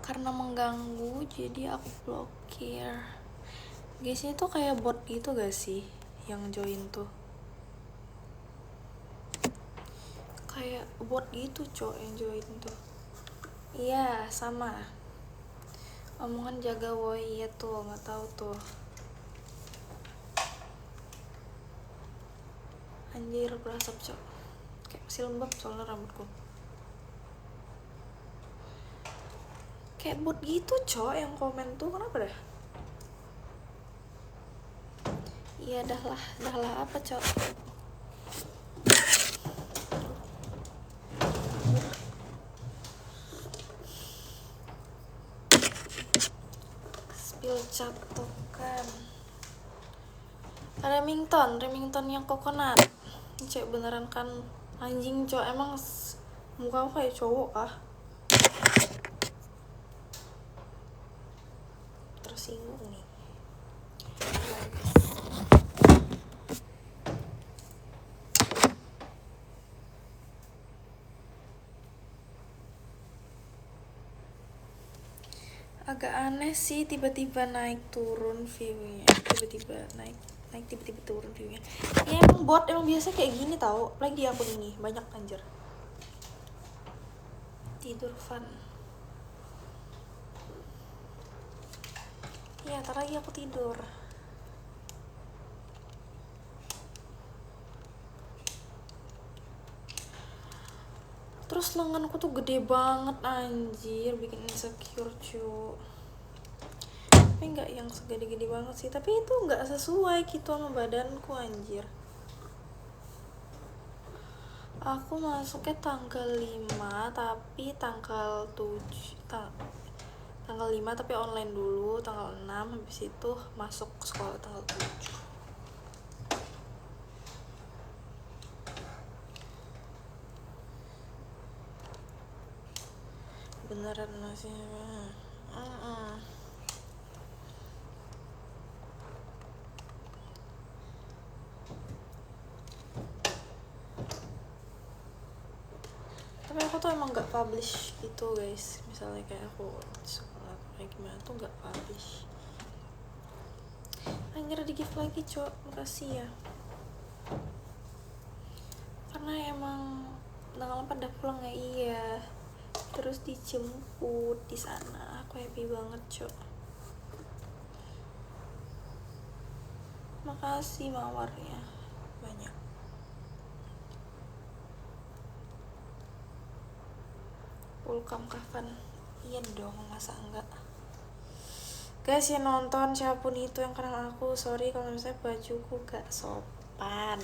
karena mengganggu jadi aku blokir. Guys, ini tuh kayak bot gitu gak sih yang join tuh? Kayak bot gitu cowok yang join tuh. Iya sama omongan jaga woi. Iya tuh nggak tahu tuh. Anjir berasap cok, kayak masih lembab soalnya rambutku. Kayak bot gitu cok yang komen tuh, kenapa dah? Iya dah lah apa cok? Spill catokan. Remington yang coconut. Cek beneran kan anjing cok, emang muka aku kayak cowok ah. Tersinggung nih. Agak aneh sih tiba-tiba naik turun viewnya, tiba-tiba naik tiba-tiba turun viewnya. Ya emang bot emang biasa kayak gini tau, lagi di akun ini banyak anjir. Tidur fun. Iya, ntar lagi aku tidur. Terus lenganku tuh gede banget anjir, bikin insecure cu. Tapi nggak yang segede-gede banget sih, tapi itu nggak sesuai gitu sama badanku anjir. Aku masuknya tanggal 5 tapi tanggal 5 tapi online dulu, tanggal 6 habis itu masuk sekolah tanggal 7. Beneran masih tapi aku tuh emang nggak publish gitu guys, misalnya kayak aku sekolah kayak gimana tuh nggak publish. Anjir di gift lagi cok, makasih ya. Karena emang tanggal 4 udah pulang ya. Iya, terus dijemput di sana, aku happy banget cok. Makasih mawarnya banyak. Welcome kafan. Iya dong, masa enggak. Guys yang nonton siapapun itu yang kenal aku, sorry kalau misalnya bajuku gak sopan.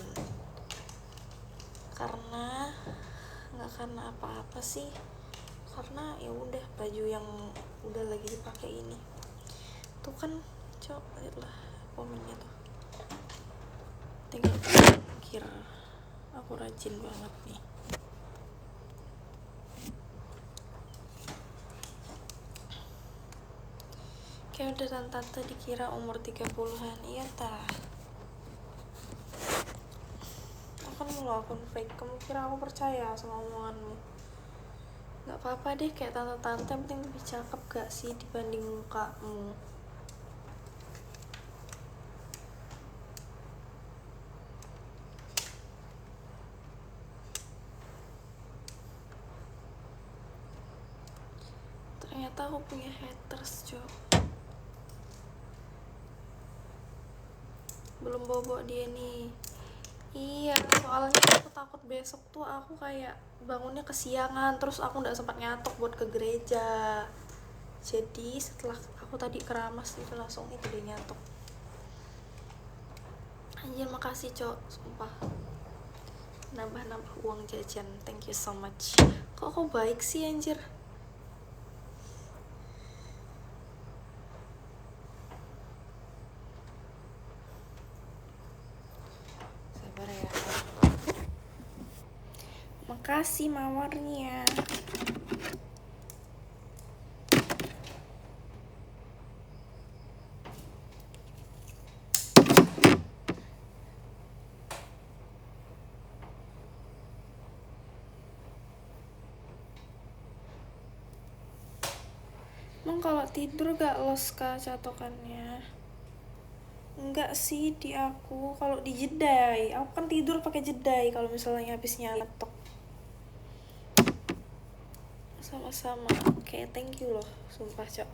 Karena nggak karena apa-apa sih, karena ya udah baju yang udah lagi dipakai ini tuh kan cok, lihatlah komennya tuh, tinggal pikir aku rajin banget nih. Kayak udah tante dikira umur 30-an. Iya tah, aku mau akun fake, kamu kira aku percaya sama omonganmu? Gak apa-apa deh kayak tante-tante, yang penting lebih cakep gak sih dibanding mukamu. Ternyata aku punya haters cok. Belum bobo dia nih. Iya, soalnya aku takut besok tuh aku kayak bangunnya kesiangan, terus aku nggak sempat nyatok buat ke gereja. Jadi setelah aku tadi keramas itu langsung itu dia nyatok. Anjir makasih cok, sumpah. Nambah-nambah uang jajan, thank you so much. Kok aku baik sih anjir. Sabar ya. Makasih mawarnya. Emang kalau tidur gak los kah catokannya? Enggak sih di aku, kalau di jedai, aku kan tidur pakai jedai kalau misalnya habisnya laptop. Sama-sama. Oke, thank you loh, sumpah cok.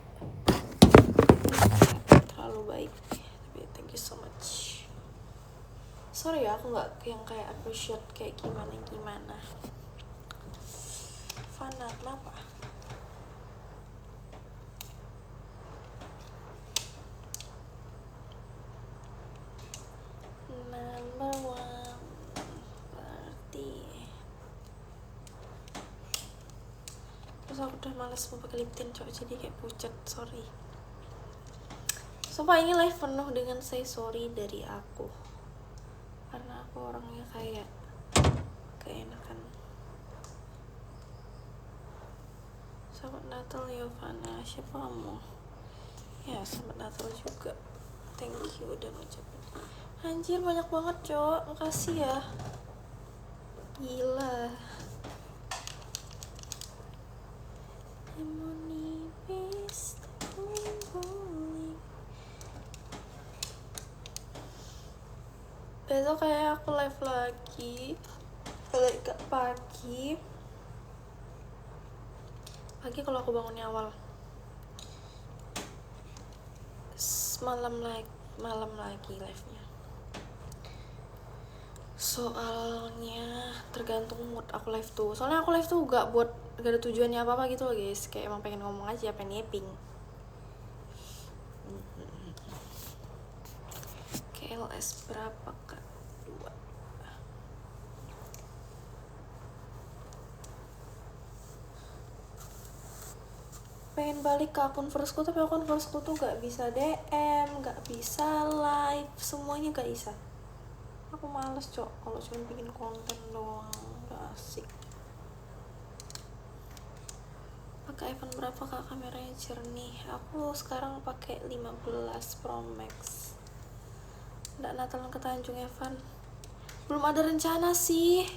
Terlalu baik, tapi thank you so much. Sorry ya, aku nggak yang kayak appreciate kayak gimana. Fana, kenapa? Number one, berarti. Terus aku udah males mau pakai lip tint cok, jadi kayak pucat, sorry. Sumpah ini live penuh dengan say sorry dari aku, karena aku orangnya kayak keenakan. Selamat Natal Yovana, siapa kamu? Ya selamat Natal juga, thank you udah ngucapin. Anjir banyak banget cok, makasih ya, gila. Besok kayak aku live lagi, agak pagi kalau aku bangunnya awal. Malam lagi live-nya. Soalnya tergantung mood aku live tuh. Soalnya aku live tuh gak ada tujuannya apa-apa gitu loh guys. Kayak emang pengen ngomong aja, pengen yaping. KLS berapa kak? 2. Pengen balik ke akun firstku, tapi akun firstku tuh gak bisa DM, gak bisa live, semuanya gak bisa. Aku males cok kalau cuma bikin konten doang, gak asik. Pakai iPhone berapa kak kameranya jernih? Aku sekarang pakai 15 Pro Max. Nggak Natalan ke Tanjung Evan? Belum ada rencana sih,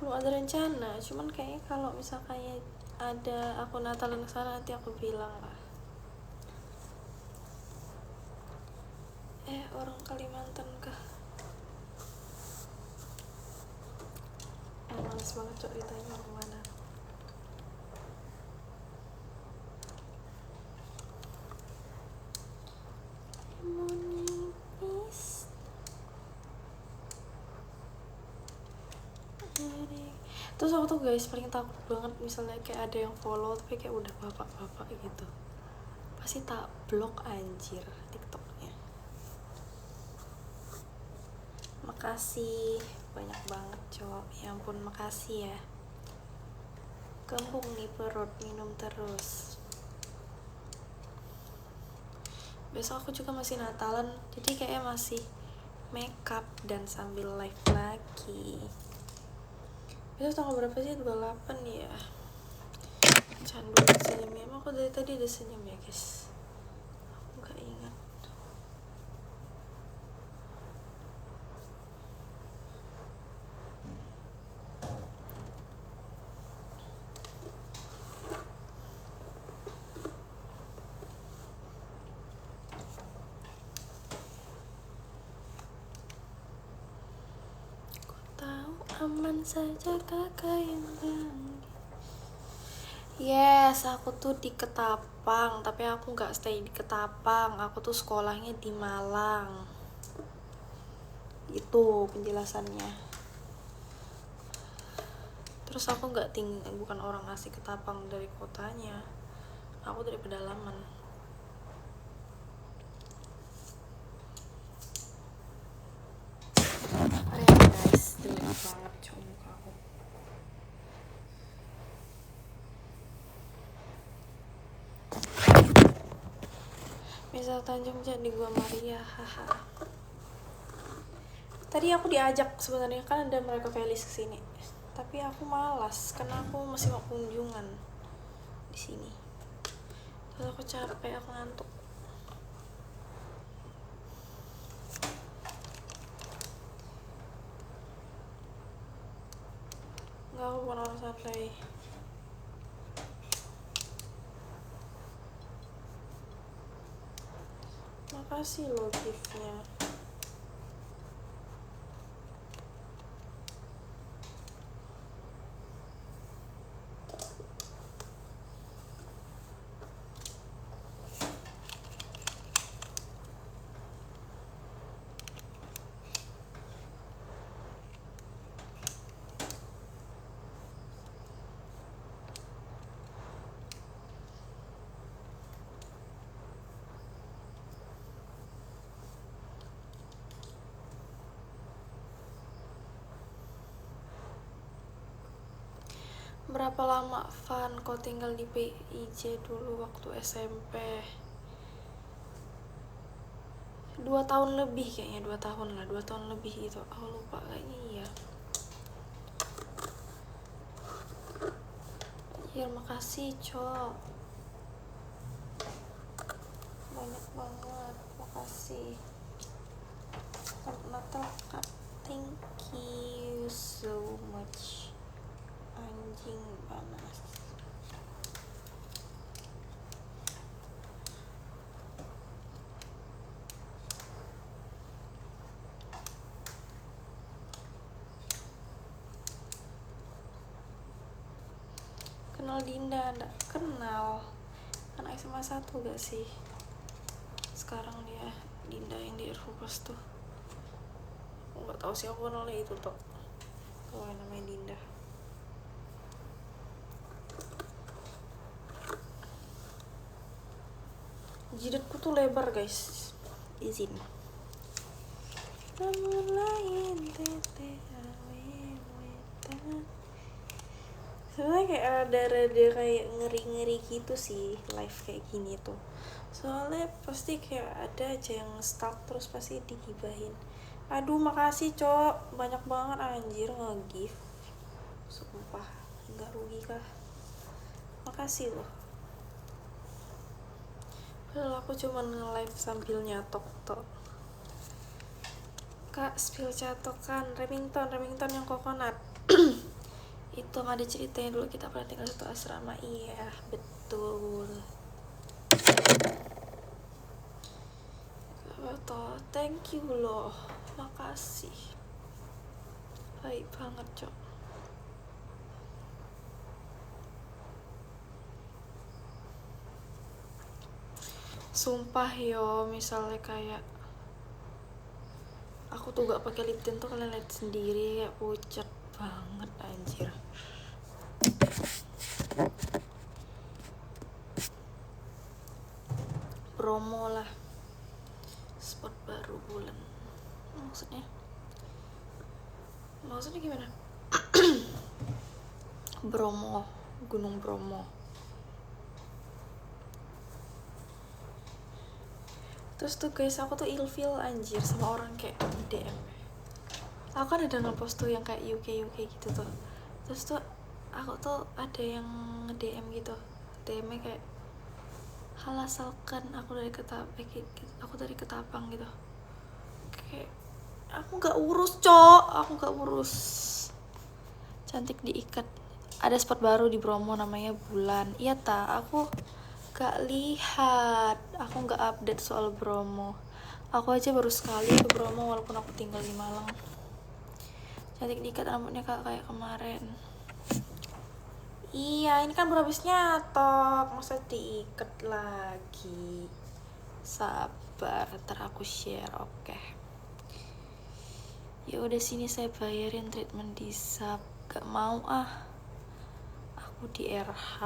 cuman kayaknya kalau misalkan ada aku Natalan kesana nanti aku bilang lah. Orang Kalimantan kah? Males banget cok ditanya orang mana. Terus aku tuh guys paling takut banget misalnya kayak ada yang follow tapi kayak udah bapak-bapak gitu, pasti tak blok anjir TikToknya. Makasih banyak banget cowok, ya ampun makasih ya. Kembung nih perut, minum terus. Besok aku juga masih Natalan, jadi kayaknya masih makeup dan sambil live lagi. Besok tanggal berapa sih? 28 ya. Candu senyumnya, emang aku dari tadi ada senyum ya guys? Aku gak ingat. Aman saja kakak yang bangga. Yes, aku tuh di Ketapang, tapi aku gak stay di Ketapang, aku tuh sekolahnya di Malang. Itu penjelasannya. Terus aku bukan orang asli Ketapang dari kotanya, aku dari pedalaman. Guys, jelek banget cowok aku. Misal Tanjung jadi gua Maria, haha. Tadi aku diajak sebenarnya kan ada mereka Felis kesini, tapi aku malas karena aku masih mau kunjungan di sini. Terus aku capek, aku ngantuk. Enggak, aku bukan orang santai. makasih loh giftnya. Berapa lama Van kau tinggal di PIJ dulu waktu SMP? 2 tahun lebih kayaknya, 2 tahun lah, 2 tahun lebih gitu. Aku lupa kayaknya iya. Ya makasih Cok, banyak banget, makasih. Selamat Natal Kak, thank you so much. Anjing panas. Kenal Dinda? Nggak kenal. Anak SMA 1 gak sih? Sekarang dia Dinda yang di Airfocus tuh. Aku gak tahu sih, aku kenalnya itu toh. Kalau yang namanya Dinda. Jidatku tuh lebar guys. Izin. Namun lain tete sebenarnya kayak rada-rada kayak ngeri-ngeri gitu sih live kayak gini tuh. Soalnya pasti kayak ada aja yang stuck terus pasti digibahin. Aduh makasih Cok, banyak banget anjir nge-gift. Sumpah, nggak rugi kah? Makasih loh. Padahal aku cuman nge-live sambil nyatok tok. Kak, spill catokan Remington yang coconut. Itu ada ceritanya dulu kita pernah tinggal satu asrama. Iya, betul. Toh, thank you loh. Makasih. Baik banget, Cok. Sumpah yo, misalnya kayak aku tuh gak pakai lip tint tuh kalian lihat sendiri kayak pucat banget anjir. Promo lah, spot baru bulan. Maksudnya gimana? Bromo, Gunung Bromo. Terus tuh guys, aku tuh ilfeel anjir sama orang kayak DM. Aku kan ada ngepost tuh yang kayak UK gitu tuh. Terus tuh aku tuh ada yang nge-DM gitu. DM-nya kayak hal asalkan aku dari Ketapang gitu. Kayak aku gak urus Cok, aku gak urus. Cantik diikat. Ada spot baru di Bromo namanya Bulan. Iya ta, aku gak lihat, aku gak update soal Bromo. Aku aja baru sekali ke Bromo walaupun aku tinggal di Malang. Cantik diikat rambutnya kayak kemarin. Iya, ini kan baru habis nyatok, masa diikat lagi. Sabar, ntar aku share, oke. Ya udah sini saya bayarin treatment di SAP. Gak mau ah. Aku di RH.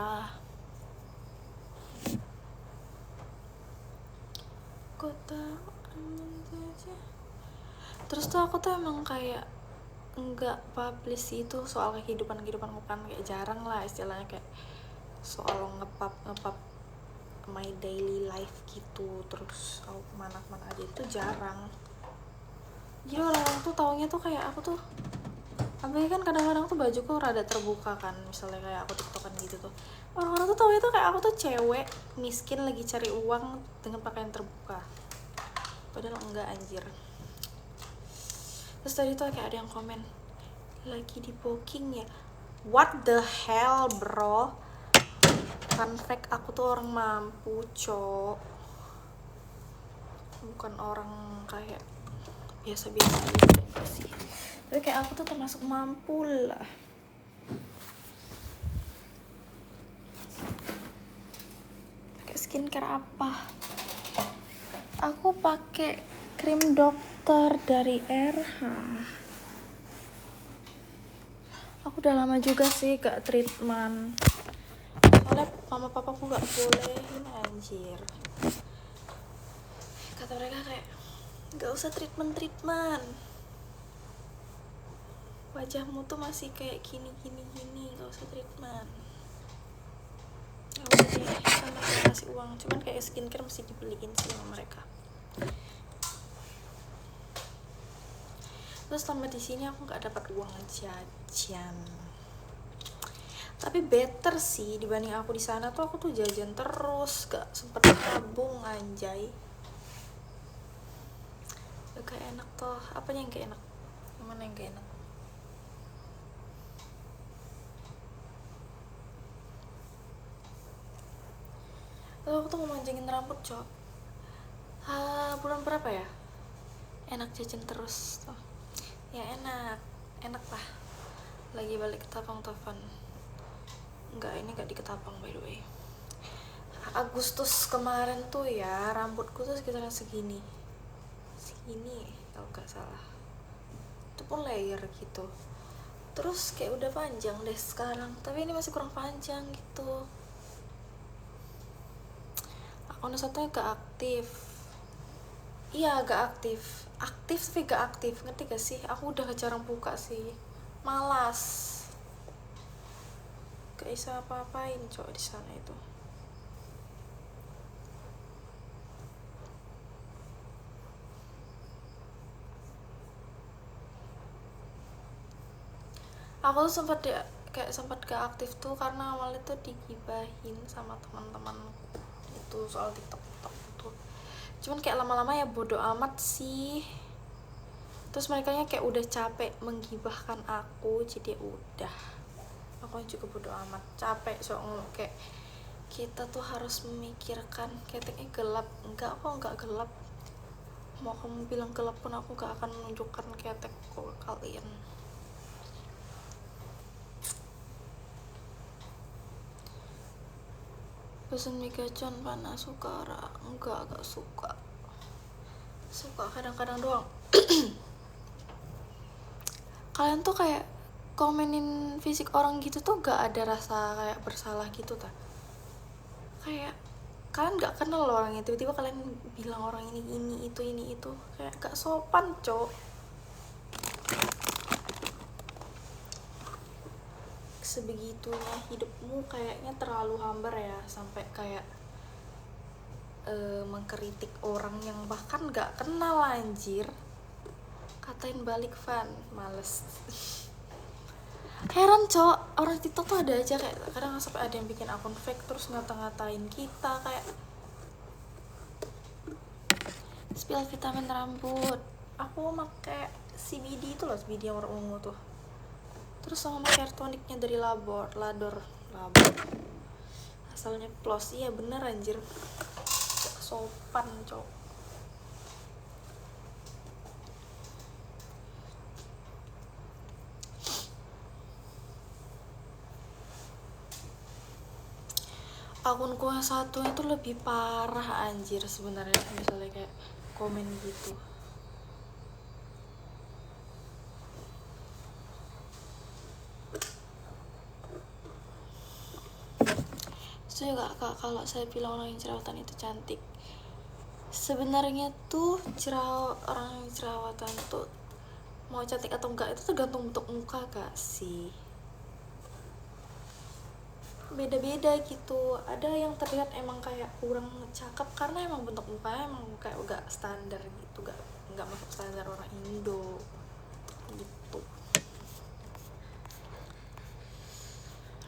Kota aja. Terus tuh aku tuh emang kayak enggak publish itu soal kehidupan aku kan kayak jarang lah istilahnya kayak soal ngepap my daily life gitu. Terus aku kemana aja itu jarang. Jadi orang-orang tuh taunya tuh kayak aku tuh apalagi kan kadang-kadang tuh bajuku rada terbuka kan, misalnya kayak aku tiktokan gitu tuh orang-orang tuh taunya tuh kayak aku tuh cewek miskin lagi cari uang dengan pakaian terbuka, padahal enggak anjir. Terus tadi tuh kayak ada yang komen lagi di booking ya, what the hell bro. Fun fact, aku tuh orang mampu Cok. bukan orang kayak biasa-biasa aja sih, tapi kayak aku tuh termasuk mampu lah. Pakai skincare apa? Aku pakai krim dokter dari RH. Aku udah lama juga sih gak treatment, soalnya mama papaku gak bolehin anjir. Kata mereka kayak gak usah treatment, wajahmu tuh masih kayak gini, gak usah treatment. Ya udah deh, kan mereka kasih uang, cuman kayak skincare mesti dibeliin sih sama mereka. Terus selama di sini aku nggak dapat uang jajan, tapi better sih dibanding aku di sana tuh. Aku tuh jajan terus, gak sempet tabung anjay. Gak enak toh. Apanya yang gak enak? Mana yang gak enak? Terus aku tuh mau manjangin rambut, cok. Bulan berapa ya? Enak jajan terus tuh. Ya enak lah. Lagi balik ke Ketapang. Enggak, ini gak di Ketapang by the way. Agustus kemarin tuh ya, rambutku tuh sekitaran segini kalau gak salah. Itu pun layer gitu. Terus kayak udah panjang deh sekarang, tapi ini masih kurang panjang gitu. Akun satunya gak aktif. Iya gak aktif tapi gak aktif, ngerti gak sih? Aku udah jarang buka sih, malas, gak bisa apa-apain cowok di sana itu. Aku tuh sempat gak aktif tuh karena awalnya tuh digibahin sama teman-teman itu soal TikTok itu. Cuman kayak lama-lama ya bodo amat sih. Terus mereka kayak udah capek menggibahkan aku, jadi udah. Aku juga bodo amat, capek soalnya kayak kita tuh harus memikirkan keteknya gelap. Enggak gelap. Mau kamu bilang gelap pun aku gak akan menunjukkan ketek ke kalian. Pesen mie kacang panas suka enggak suka kadang-kadang doang. Kalian tuh kayak komenin fisik orang gitu tuh gak ada rasa kayak bersalah gitu ta? Kayak kalian gak kenal loh orangnya, tiba-tiba kalian bilang orang ini itu kayak gak sopan cok. Sebegitunya hidupmu kayaknya terlalu hambar ya, sampai kayak mengkritik orang yang bahkan gak kenal anjir. Katain balik Van, males. Heran cok, orang TikTok tuh ada aja kayak kadang sampai ada yang bikin akun fake terus ngata-ngatain kita kayak spill vitamin rambut. Aku pakai CBD itu loh, CBD yang warna ungu tuh. Terus sama pakai hair tonicnya dari Lador. Asalnya plus, iya bener anjir. Gak sopan cok. Akunku yang satu itu lebih parah anjir sebenarnya, misalnya kayak komen gitu. Saya gak kak kalau saya bilang orang yang jerawatan itu cantik. Sebenarnya tuh orang yang jerawatan tuh mau cantik atau enggak itu tergantung bentuk muka gak sih? Beda-beda gitu. Ada yang terlihat emang kayak kurang cakep karena emang bentuk mukanya emang kayak gak standar gitu, gak masuk standar orang Indo gitu.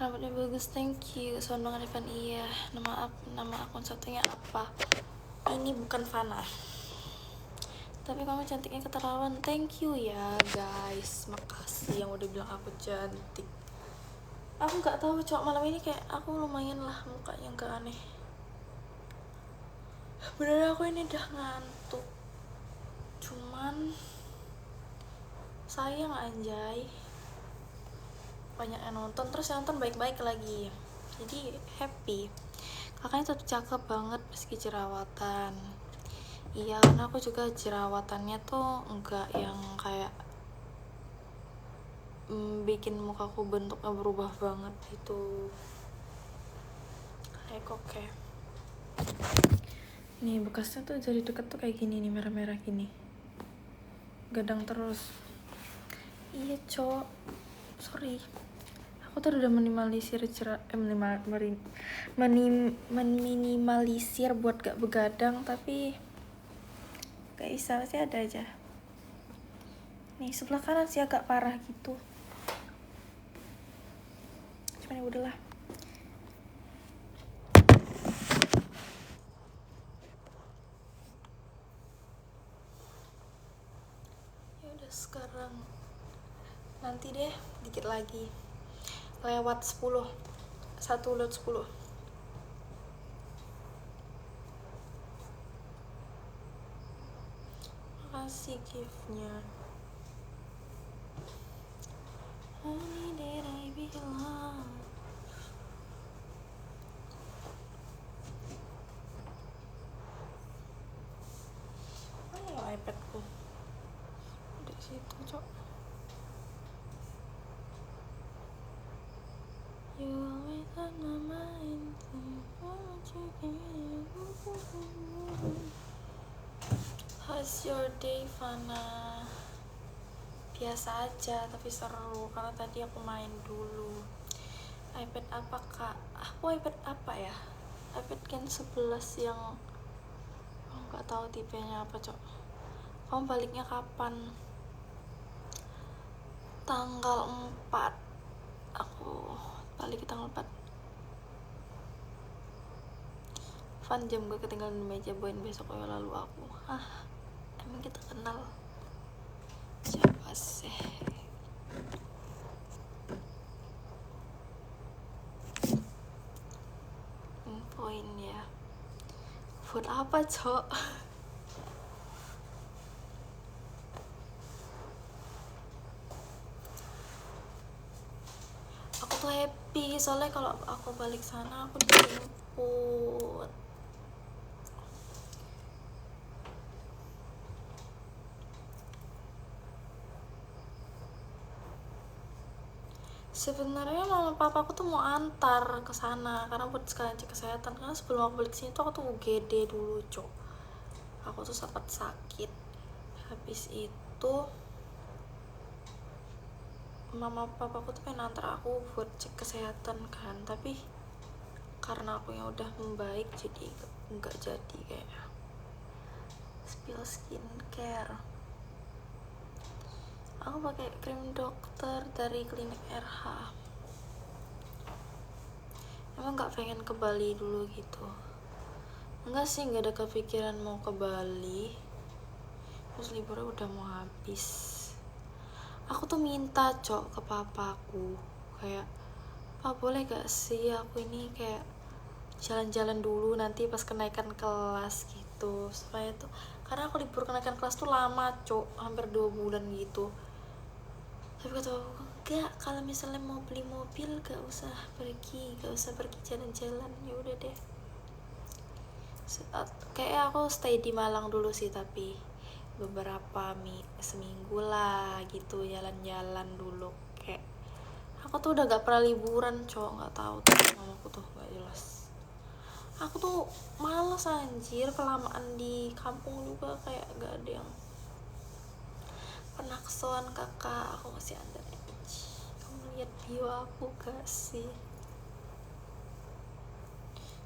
Rambutnya bagus, thank you. Sound banget Evan, iya. Nama akun satunya apa? Ini bukan Fana. Tapi kamu cantiknya keterlaluan, thank you ya guys. Makasih yang udah bilang aku cantik. Aku nggak tahu cok, malam ini kayak aku lumayan lah mukanya, nggak aneh. Bener aku ini udah ngantuk, cuman sayang anjay, banyak yang nonton, terus yang nonton baik-baik lagi, jadi happy. Kakaknya tetap cakep banget meski jerawatan. Iya, karena aku juga jerawatannya tuh enggak yang kayak bikin mukaku bentuknya berubah banget gitu. Kayak oke. Nih bekasnya tuh dari deket tuh kayak gini nih, merah-merah gini. Gadang terus. Iya cok, sorry. Aku tuh udah minimalisir meminimalisir buat gak begadang, tapi gak bisa, sih ada aja. Nih sebelah kanan sih agak parah gitu. Cuman ya udahlah. Ya udah sekarang. Nanti deh dikit lagi. Lewat 10. 1:10. Makasih giftnya. Only that I belong. Mana ya iPadku? Di situ cok. You always on my mind. How's your day, Fana? Biasa aja, tapi seru karena tadi aku main dulu. iPad apa kak? Aku iPad apa ya? iPad Gen 11 yang aku nggak tahu tipenya apa cok. Kamu baliknya kapan? Tanggal 4. Aku balik tanggal 4. Fan jam gue ketinggalan di meja boin besok ya lalu aku. Emang kita kenal? Siapa sih? Poin ya. Buat apa cok? Aku tuh happy soalnya kalau aku balik sana aku dijemput. Sebenarnya mama papa aku tuh mau antar ke sana karena buat sekalian cek kesehatan, karena sebelum aku balik sini tuh aku tuh UGD dulu cok. Aku tuh sempat sakit. Habis itu mama papa aku tuh pengen antar aku buat cek kesehatan kan, tapi karena aku yang udah membaik jadi nggak jadi kayak spill skincare. Aku pakai krim dokter dari klinik RH. Emang nggak pengen ke Bali dulu gitu? Enggak sih, nggak ada kepikiran mau ke Bali. Terus liburnya udah mau habis. Aku tuh minta cok ke papaku kayak, Pak boleh gak sih aku ini kayak jalan-jalan dulu nanti pas kenaikan kelas gitu, supaya tuh karena aku libur kenaikan kelas tuh lama cok, hampir 2 bulan gitu. Tapi kata aku enggak, kalau misalnya mau beli mobil gak usah pergi jalan-jalan, ya udah deh. Kayak aku stay di Malang dulu sih, tapi beberapa seminggu lah gitu jalan-jalan dulu. Kayak aku tuh udah gak pernah liburan cowok, nggak tahu tuh mamaku tuh nggak jelas. Aku tuh malas anjir, kelamaan di kampung juga kayak gak ada yang pernah kesoan kakak. Aku masih underage. Kamu lihat bio aku gak sih?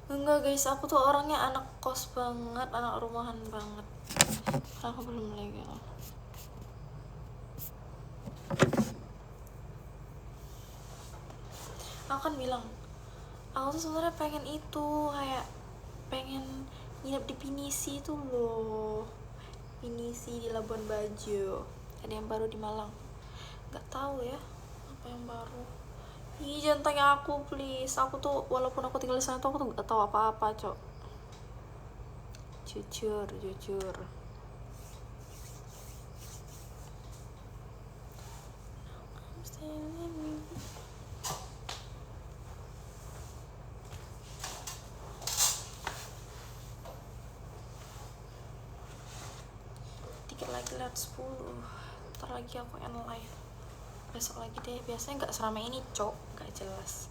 Enggak guys, aku tuh orangnya anak kos banget, anak rumahan banget. Aku belum legal. Aku kan bilang, aku tuh sebenarnya pengen itu, kayak pengen nginep di Pinisi itu loh. Pinisi di Labuan Bajo. Ada yang baru di Malang. Nggak tahu ya apa yang baru. Ih, jangan tanya aku please. Aku tuh walaupun aku tinggal di sana tuh aku tuh nggak tahu apa-apa cok. jujur dikit lagi lihat 10. Ntar lagi aku end live, besok lagi deh. Biasanya nggak seramai ini cok, nggak jelas.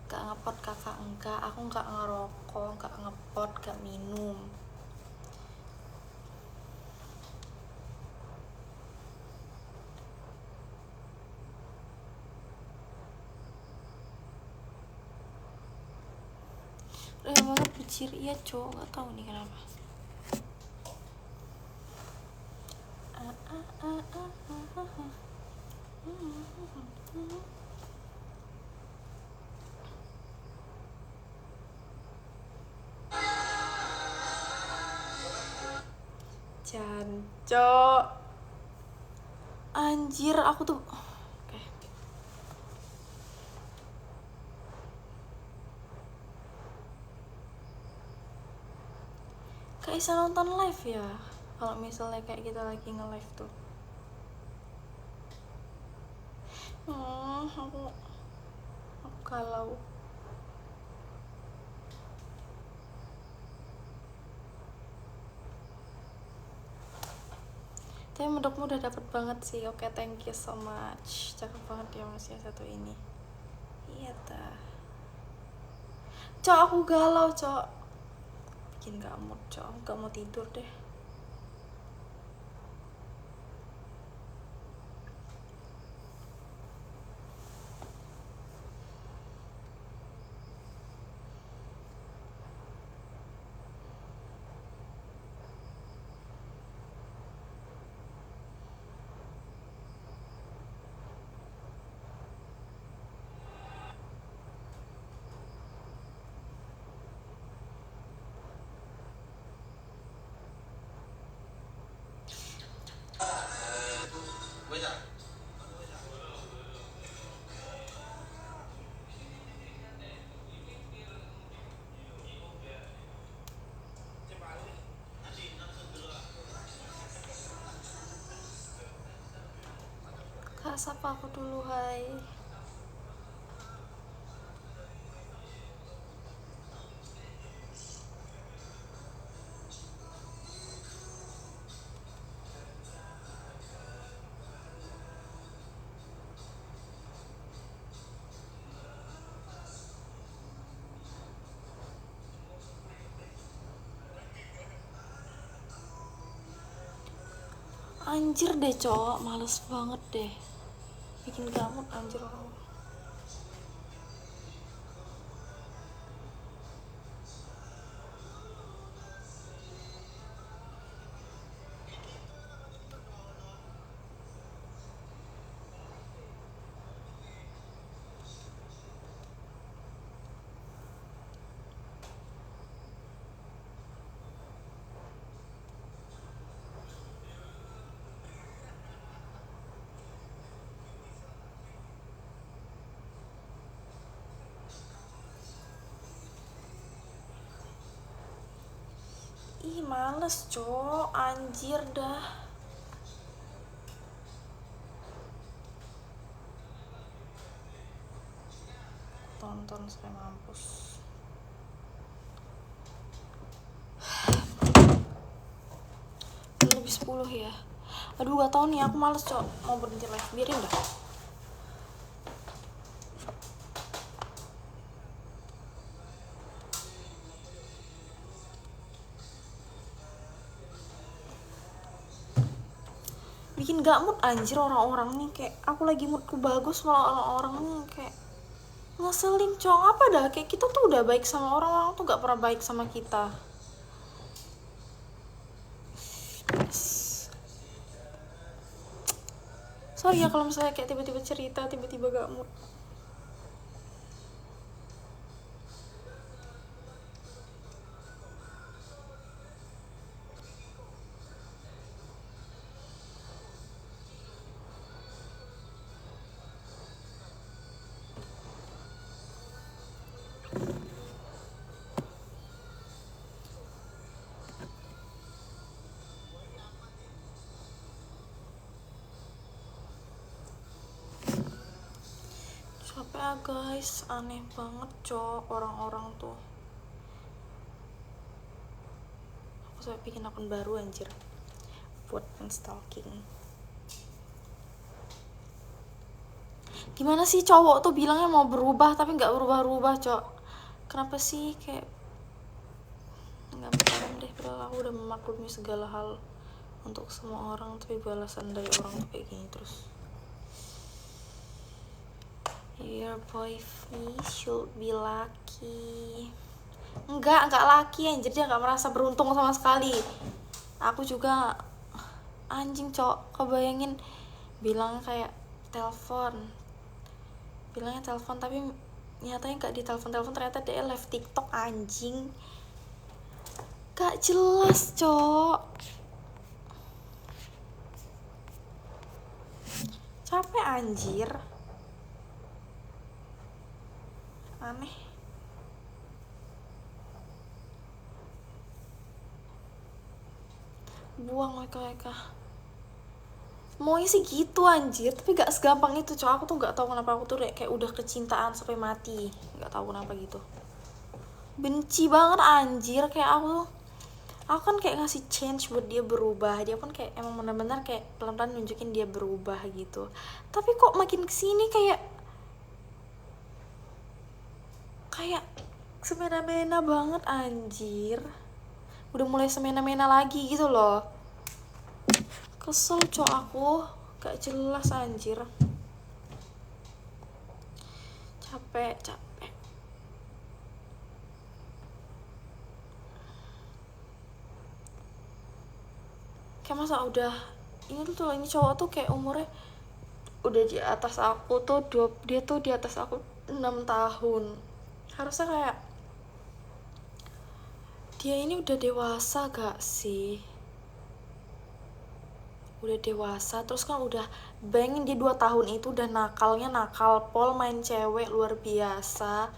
Nggak ngepot kakak, enggak, aku nggak ngerokok, nggak ngepot, nggak minum. Banget bicir, iya cok, nggak tahu nih kenapa. Jancok, anjir aku tuh. Oke. Kayak bisa nonton live ya kalau misalnya kayak kita lagi nge-live tuh. Aku galau. Tapi mendokmu udah dapet banget sih. Oke, thank you so much. Cakep banget ya manusia satu ini. Iya ta. Cok, aku galau cok. Bikin gak mood cok. Aku gak mau tidur deh. Kak, sapa aku dulu, hai. Anjir deh cowok, males banget deh. Bikin gamut anjir orang. Ih, males cowok, anjir dah. Tonton saya mampus. Lebih 10 ya. Aduh, gak tau nih, aku males cok. Mau berhenti live, biarin dah. Bikin gak mood anjir orang-orang nih. Kayak aku lagi moodku bagus, malah orang-orang nih kayak ngeselin cong. Apa dah, kayak kita tuh udah baik sama orang-orang tuh gak pernah baik sama kita. Sorry ya kalau misalnya kayak tiba-tiba cerita, tiba-tiba gak mood. Capek ah guys, aneh banget cok orang-orang tuh. Aku sampai bikin akun baru anjir buat stalking. Gimana sih cowok tuh bilangnya mau berubah tapi nggak berubah-ubah cok. Kenapa sih kayak nggak paham deh, padahal aku udah memaklumi segala hal untuk semua orang, tapi balasan dari orang tuh kayak gini terus. Your boyfriend should be lucky. Enggak laki anjir, dia nggak merasa beruntung sama sekali. Aku juga anjing cok, kebayangin bilang kayak bilangnya telepon tapi nyatanya nggak ditelepon, ternyata dia live TikTok anjing. Gak jelas cok, capek anjir, aneh. Buang mereka. Maunya sih gitu anjir, tapi gak segampang itu cowok. Aku tuh gak tahu kenapa aku tuh kayak udah kecintaan sampai mati, gak tahu kenapa gitu. Benci banget anjir, kayak aku kan kayak ngasih change buat dia berubah. Dia pun kayak emang benar-benar kayak pelan-pelan nunjukin dia berubah gitu. Tapi kok makin kesini kayak semena-mena banget anjir. Udah mulai semena-mena lagi gitu loh. Kesel cok aku, gak jelas anjir. Capek. Kayak masa udah ini cowok tuh kayak umurnya udah di atas aku tuh, dia tuh di atas aku 6 tahun. Harusnya kayak dia ini udah dewasa gak sih? Udah dewasa, terus kan udah bayangin dia 2 tahun itu udah nakal pol, main cewek luar biasa.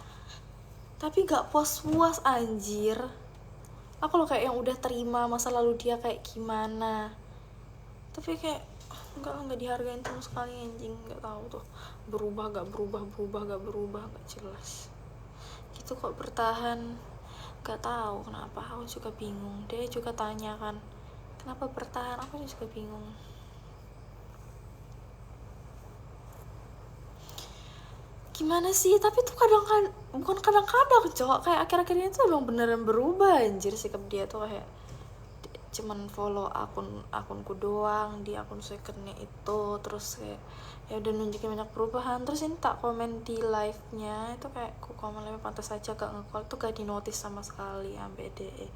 Tapi gak puas-puas anjir. Aku loh kayak yang udah terima masa lalu dia kayak gimana. Tapi kayak nggak dihargain sama sekali anjing. Nggak tahu tuh berubah gak gak jelas gitu kok bertahan. Nggak tahu kenapa, aku juga bingung. Dia juga tanya kan kenapa bertahan, aku juga bingung. Gimana sih, tapi tuh bukan kadang-kadang cowok, kayak akhir-akhir ini tuh emang beneran berubah anjir sikap dia tuh. Kayak cuman follow akunku doang di akun secondnya itu, terus kayak ya udah nunjukin banyak perubahan. Terus ini tak komen di live nya itu, kayak ku komen live pantas aja gak nge-call tuh, gak di notice sama sekali sampai DE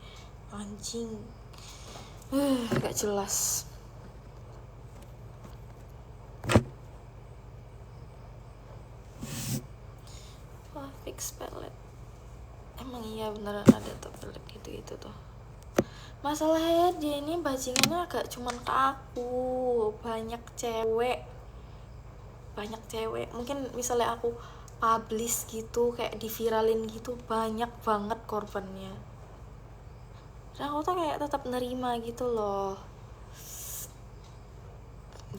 anjing. Gak jelas. Wah, fix pelet, emang iya beneran ada tuh pelet gitu tuh. Masalahnya dia ini bajingannya agak cuman ke aku, banyak cewek. Mungkin misalnya aku publish gitu, kayak diviralin gitu, banyak banget korbannya. Dan aku tuh kayak tetap nerima gitu loh.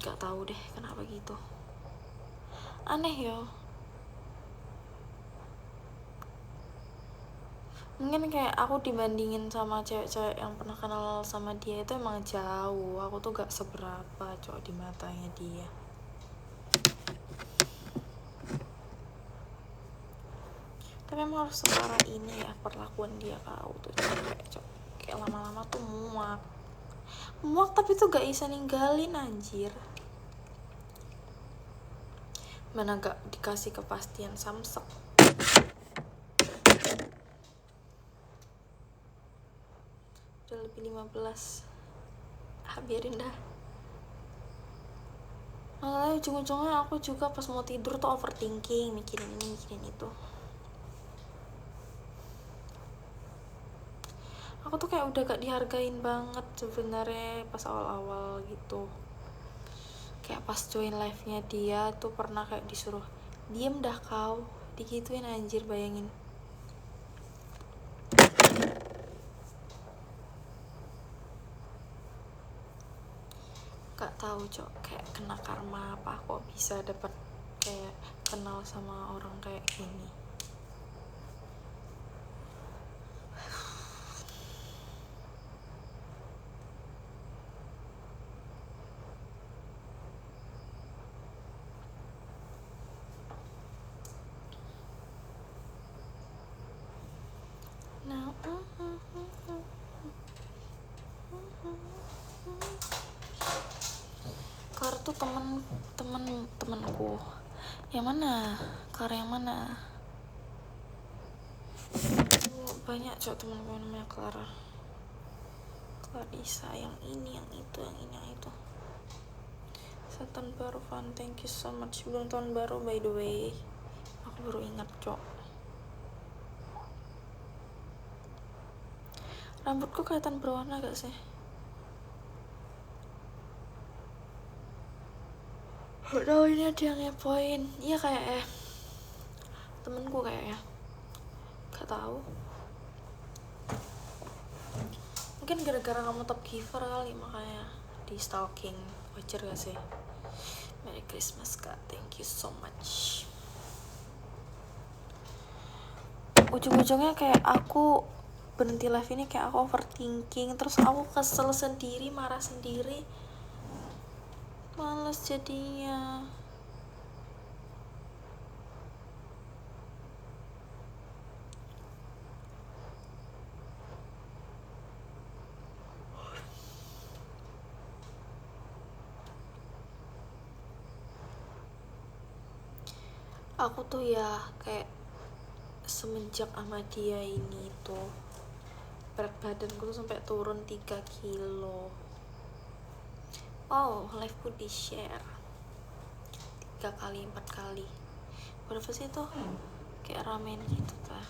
Nggak tahu deh kenapa gitu, aneh ya. Mungkin kayak aku dibandingin sama cewek-cewek yang pernah kenal sama dia itu emang jauh. Aku tuh gak seberapa cowok di matanya dia. Tapi emang harus separah ini ya perlakuan dia ke aku tuh cewek. Kayak lama-lama tuh muak tapi tuh gak bisa ninggalin anjir. Mana gak dikasih kepastian samsek. Udah lebih 15. Biarin dah. Makanya ujung-ujungnya aku juga pas mau tidur tuh overthinking, mikirin ini mikirin itu. Aku tuh kayak udah gak dihargain banget sebenarnya pas awal-awal gitu. Kayak pas join live-nya dia tuh pernah kayak disuruh diem dah kau, digituin anjir, bayangin. Gak tahu cok, kayak kena karma apa kok bisa dapat kayak kenal sama orang kayak gini. Nah, Kar tuh temenku. Yang mana? Kar yang mana? Banyak cowok temenku namanya Clara. Clarissa, yang ini, yang itu, yang ini, yang itu. Setan baru Van, thank you so much. Belum tahun baru by the way. Aku baru ingat cok. Rambutku kelihatan berwarna gak sih? Oh ini ada yang ngepoin. Iya kayak temenku kayaknya. Gak tahu. Mungkin gara-gara kamu top giver kali makanya di stalking. Wajar gak sih? Merry Christmas kak, thank you so much. Ujung-ujungnya kayak aku berhenti live ini kayak aku overthinking, terus aku kesel sendiri, marah sendiri, males jadinya. Aku tuh ya kayak semenjak sama dia ini tuh berat badanku tuh sampai turun 3 kilo. Oh, liveku di share 3 kali 4 kali. Berapa sih tuh? Kayak ramen gitu tah.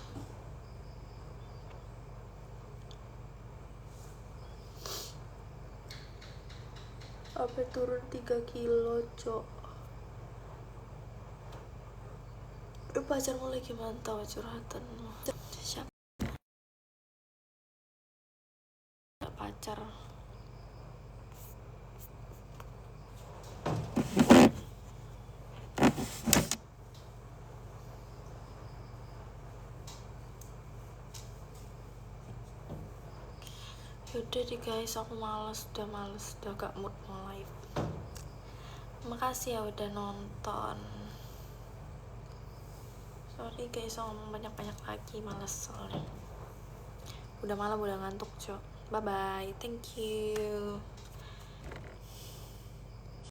Sampai turun 3 kilo cok. Pacarmu lagi mantau curhatanmu. Siapa pacar? Yaudah deh guys, aku males, udah gak mood mau live. Makasih ya udah nonton. Sorry guys, aku ngomong banyak-banyak lagi, males soalnya. Udah malam, udah ngantuk cok. Bye bye, thank you.